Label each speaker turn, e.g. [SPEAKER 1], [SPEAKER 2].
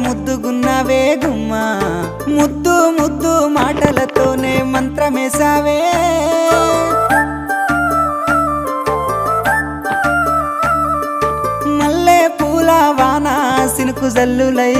[SPEAKER 1] ముద్దుగున్నావే గుమ్మా ముద్దు ముద్దు మాటలతోనే మంత్రమేసావే మల్లె పూల వాన సినుకు జల్లులై